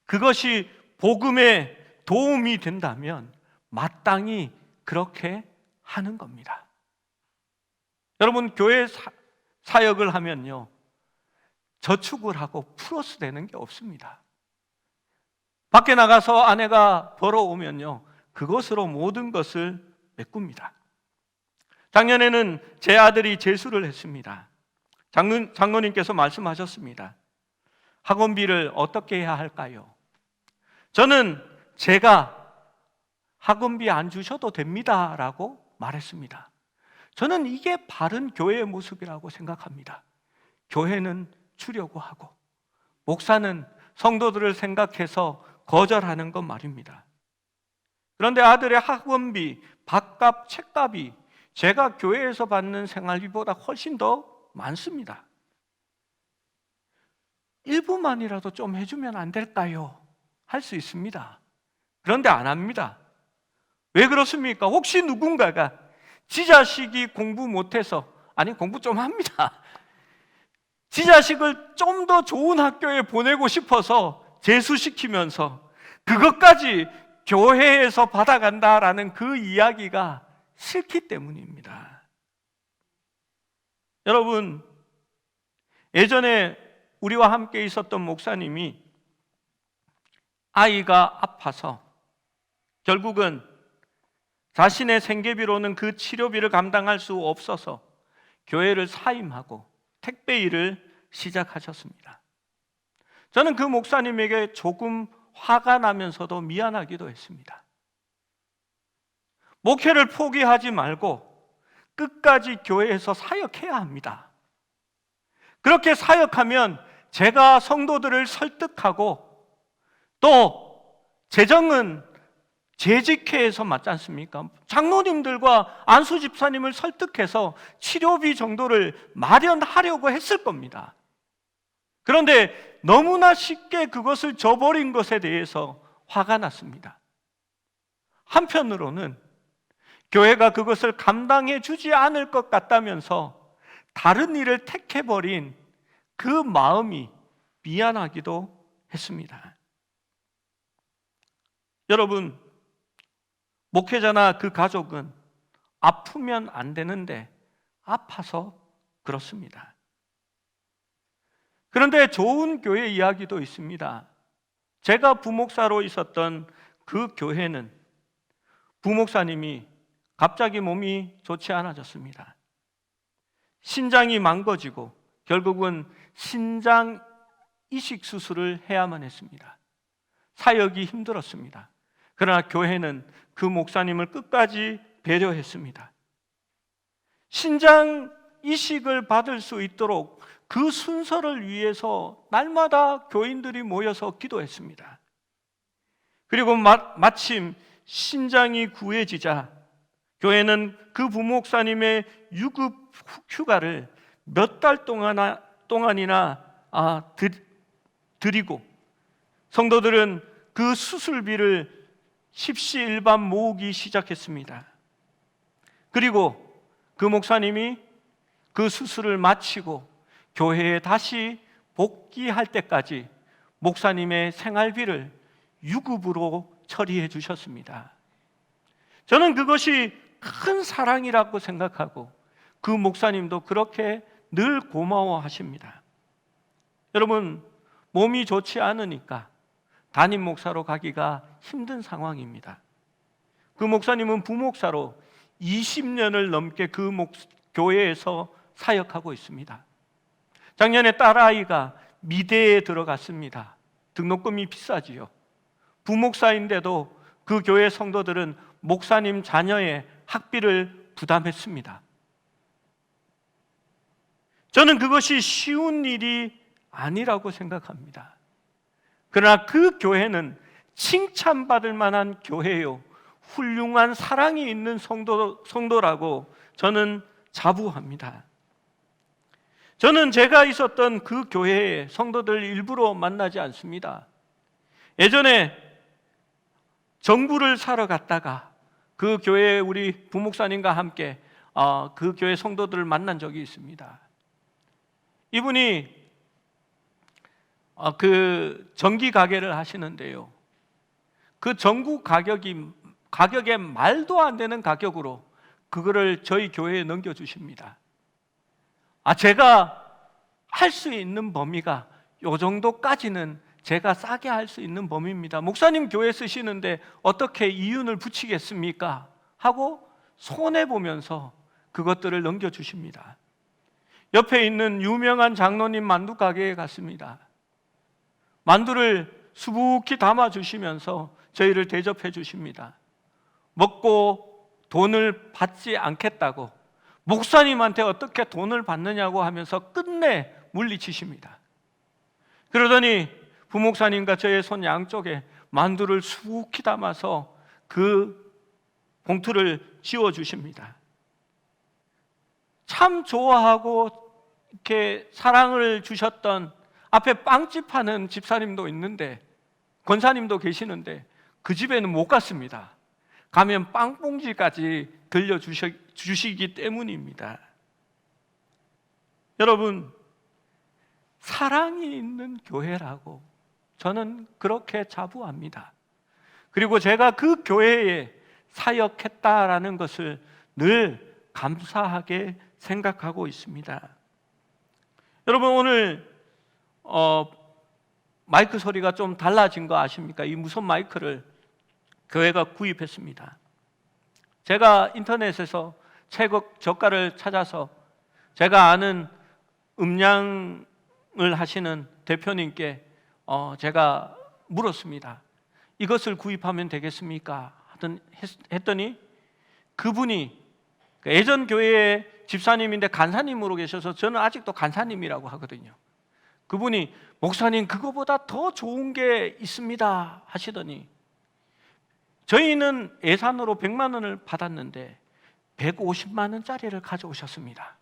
S1: 그것이 복음에 도움이 된다면 마땅히 그렇게 하는 겁니다. 여러분, 교회 사역을 하면요, 저축을 하고 플러스 되는 게 없습니다. 밖에 나가서 아내가 벌어오면요, 그것으로 모든 것을 메꿉니다. 작년에는 제 아들이 재수를 했습니다. 장로님께서 말씀하셨습니다. 학원비를 어떻게 해야 할까요? 저는 제가 학원비 안 주셔도 됩니다 라고 말했습니다. 저는 이게 바른 교회의 모습이라고 생각합니다. 교회는 주려고 하고 목사는 성도들을 생각해서 거절하는 것 말입니다. 그런데 아들의 학원비, 밥값, 책값이 제가 교회에서 받는 생활비보다 훨씬 더 많습니다. 일부만이라도 좀 해주면 안 될까요? 할 수 있습니다. 그런데 안 합니다. 왜 그렇습니까? 혹시 누군가가 지 자식이 공부 못해서, 아니 공부 좀 합니다, 지 자식을 좀 더 좋은 학교에 보내고 싶어서 재수시키면서 그것까지 교회에서 받아간다라는 그 이야기가 싫기 때문입니다. 여러분, 예전에 우리와 함께 있었던 목사님이 아이가 아파서 결국은 자신의 생계비로는 그 치료비를 감당할 수 없어서 교회를 사임하고 택배 일을 시작하셨습니다. 저는 그 목사님에게 조금 화가 나면서도 미안하기도 했습니다. 목회를 포기하지 말고 끝까지 교회에서 사역해야 합니다. 그렇게 사역하면 제가 성도들을 설득하고 또 재정은 재직회에서 맞지 않습니까? 장로님들과 안수 집사님을 설득해서 치료비 정도를 마련하려고 했을 겁니다. 그런데 너무나 쉽게 그것을 저버린 것에 대해서 화가 났습니다. 한편으로는 교회가 그것을 감당해 주지 않을 것 같다면서 다른 일을 택해버린 그 마음이 미안하기도 했습니다. 여러분, 목회자나 그 가족은 아프면 안 되는데 아파서 그렇습니다. 그런데 좋은 교회 이야기도 있습니다. 제가 부목사로 있었던 그 교회는 부목사님이 갑자기 몸이 좋지 않아졌습니다. 신장이 망가지고 결국은 신장 이식 수술을 해야만 했습니다. 사역이 힘들었습니다. 그러나 교회는 그 목사님을 끝까지 배려했습니다. 신장 이식을 받을 수 있도록 그 순서를 위해서 날마다 교인들이 모여서 기도했습니다. 그리고 마침 신장이 구해지자 교회는 그 부목사님의 유급 휴가를 몇 달 동안이나 드리고 성도들은 그 수술비를 십시일반 모으기 시작했습니다. 그리고 그 목사님이 그 수술을 마치고 교회에 다시 복귀할 때까지 목사님의 생활비를 유급으로 처리해 주셨습니다. 저는 그것이 큰 사랑이라고 생각하고 그 목사님도 그렇게 늘 고마워하십니다. 여러분, 몸이 좋지 않으니까 담임 목사로 가기가 힘든 상황입니다. 그 목사님은 부목사로 20년을 넘게 그 교회에서 사역하고 있습니다. 작년에 딸아이가 미대에 들어갔습니다. 등록금이 비싸지요. 부목사인데도 그 교회 성도들은 목사님 자녀의 학비를 부담했습니다. 저는 그것이 쉬운 일이 아니라고 생각합니다. 그러나 그 교회는 칭찬받을 만한 교회요, 훌륭한 사랑이 있는 성도라고 저는 자부합니다. 저는 제가 있었던 그 교회의 성도들 일부러 만나지 않습니다. 예전에 정부를 사러 갔다가 그 교회에 우리 부목사님과 함께 그 교회 성도들을 만난 적이 있습니다. 이분이 그 전기 가게를 하시는데요, 그 전구 가격에 말도 안 되는 가격으로 그거를 저희 교회에 넘겨주십니다. 제가 할 수 있는 범위가 요 정도까지는 제가 싸게 할 수 있는 범위입니다. 목사님 교회 쓰시는데 어떻게 이윤을 붙이겠습니까? 하고 손해보면서 그것들을 넘겨주십니다. 옆에 있는 유명한 장로님 만두 가게에 갔습니다. 만두를 수북히 담아주시면서 저희를 대접해 주십니다. 먹고 돈을 받지 않겠다고, 목사님한테 어떻게 돈을 받느냐고 하면서 끝내 물리치십니다. 그러더니 부목사님과 저의 손 양쪽에 만두를 수북히 담아서 그 봉투를 지워주십니다. 참 좋아하고 이렇게 사랑을 주셨던 앞에 빵집 하는 집사님도 있는데, 권사님도 계시는데 그 집에는 못 갔습니다. 가면 빵봉지까지 들려주시기 때문입니다. 여러분, 사랑이 있는 교회라고 저는 그렇게 자부합니다. 그리고 제가 그 교회에 사역했다라는 것을 늘 감사하게 생각하고 있습니다. 여러분, 오늘 마이크 소리가 좀 달라진 거 아십니까? 이 무선 마이크를 교회가 구입했습니다. 제가 인터넷에서 최저가를 찾아서 제가 아는 음량을 하시는 대표님께 제가 물었습니다. 이것을 구입하면 되겠습니까? 했더니 그분이 예전 교회의 집사님인데 간사님으로 계셔서 저는 아직도 간사님이라고 하거든요. 그분이 목사님 그거보다 더 좋은 게 있습니다 하시더니, 저희는 예산으로 100만 원을 받았는데 150만 원짜리를 가져오셨습니다.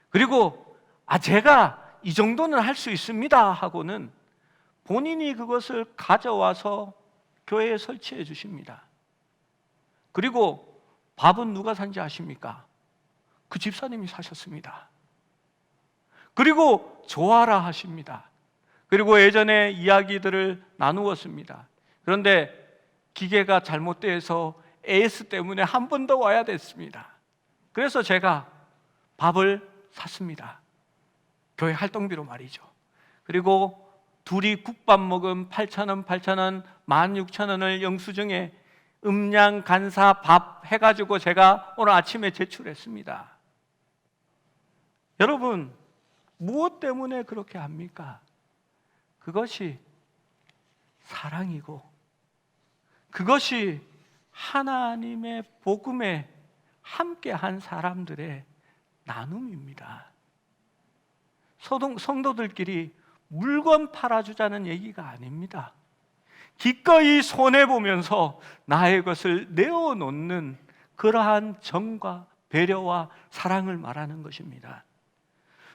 S1: 그리고 제가 이 정도는 할 수 있습니다 하고는 본인이 그것을 가져와서 교회에 설치해 주십니다. 그리고 밥은 누가 산지 아십니까? 그 집사님이 사셨습니다. 그리고 좋아라 하십니다. 그리고 예전에 이야기들을 나누었습니다. 그런데 기계가 잘못돼서 AS 때문에 한 번 더 와야 됐습니다. 그래서 제가 밥을 샀습니다. 교회 활동비로 말이죠. 그리고 둘이 국밥 먹은 8,000원, 16,000원을 영수증에 음량 간사 밥 해가지고 제가 오늘 아침에 제출했습니다. 여러분, 무엇 때문에 그렇게 합니까? 그것이 사랑이고, 그것이 하나님의 복음에 함께한 사람들의 나눔입니다. 성도들끼리 물건 팔아주자는 얘기가 아닙니다. 기꺼이 손해보면서 나의 것을 내어놓는 그러한 정과 배려와 사랑을 말하는 것입니다.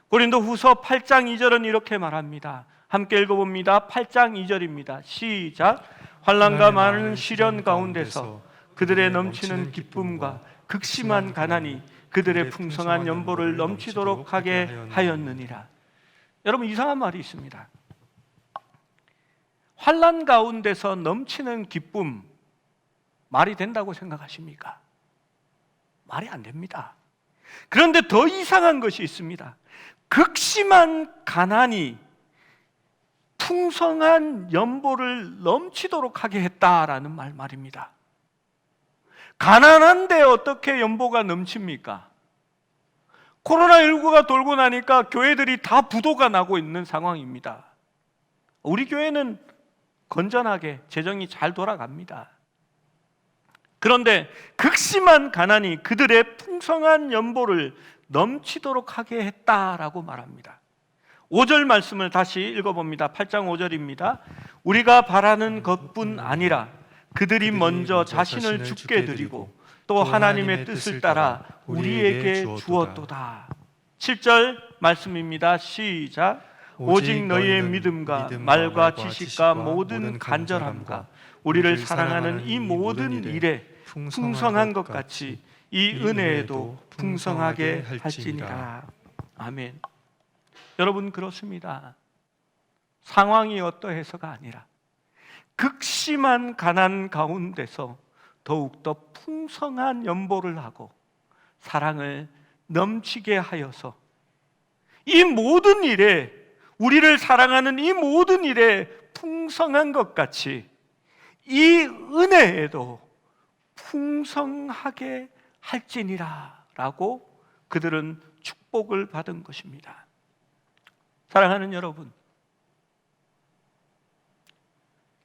S1: 고린도후서 8장 2절은 이렇게 말합니다. 함께 읽어봅니다. 8장 2절입니다. 시작. 환난과 많은 시련 가운데서 그들의 넘치는 기쁨과 극심한 가난이 그들의 풍성한 연보를 넘치도록 하게 하였느니라. 여러분, 이상한 말이 있습니다. 환난 가운데서 넘치는 기쁨, 말이 된다고 생각하십니까? 말이 안 됩니다. 그런데 더 이상한 것이 있습니다. 극심한 가난이 풍성한 연보를 넘치도록 하게 했다라는 말입니다. 가난한데 어떻게 연보가 넘칩니까? 코로나19가 돌고 나니까 교회들이 다 부도가 나고 있는 상황입니다. 우리 교회는 건전하게 재정이 잘 돌아갑니다. 그런데 극심한 가난이 그들의 풍성한 연보를 넘치도록 하게 했다라고 말합니다. 5절 말씀을 다시 읽어봅니다. 8장 5절입니다. 우리가 바라는 것뿐 아니라 그들이 먼저 자신을 죽게 드리고 또 하나님의 뜻을 따라 우리에게 주었도다. 7절 말씀입니다. 시작. 오직 너희의 믿음과 말과 지식과 모든 간절함과 우리를 사랑하는 이 모든 일에 풍성한 것 같이 이 은혜에도 풍성하게 할지니라. 아멘. 여러분, 그렇습니다. 상황이 어떠해서가 아니라 극심한 가난 가운데서 더욱더 풍성한 연보를 하고 사랑을 넘치게 하여서 이 모든 일에, 우리를 사랑하는 이 모든 일에 풍성한 것 같이 이 은혜에도 풍성하게 할지니라 라고 그들은 축복을 받은 것입니다. 사랑하는 여러분,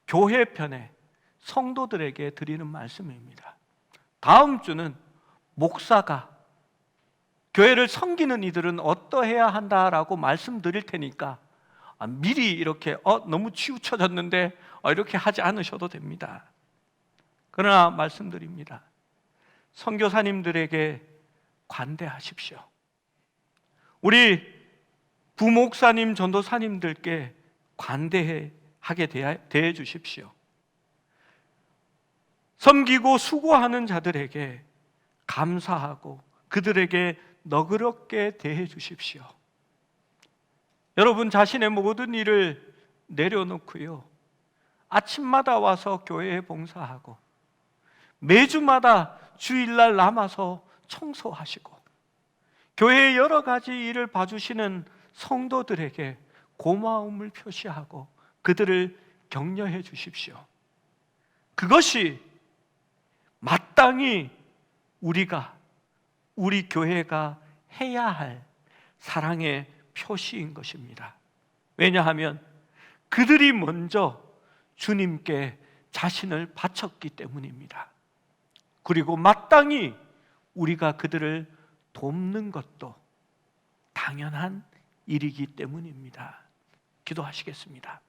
S1: 교회 편에 성도들에게 드리는 말씀입니다. 다음 주는 목사가 교회를 섬기는 이들은 어떠해야 한다라고 말씀드릴 테니까 미리 이렇게 너무 치우쳐졌는데 이렇게 하지 않으셔도 됩니다. 그러나 말씀드립니다. 선교사님들에게 관대하십시오. 우리 부목사님, 전도사님들께 관대하게 대해 주십시오. 섬기고 수고하는 자들에게 감사하고 그들에게 너그럽게 대해 주십시오. 여러분, 자신의 모든 일을 내려놓고요, 아침마다 와서 교회에 봉사하고 매주마다 주일날 남아서 청소하시고 교회의 여러 가지 일을 봐주시는 성도들에게 고마움을 표시하고 그들을 격려해 주십시오. 그것이 마땅히 우리 교회가 해야 할 사랑의 표시인 것입니다. 왜냐하면 그들이 먼저 주님께 자신을 바쳤기 때문입니다. 그리고 마땅히 우리가 그들을 돕는 것도 당연한 일이기 때문입니다. 기도하시겠습니다.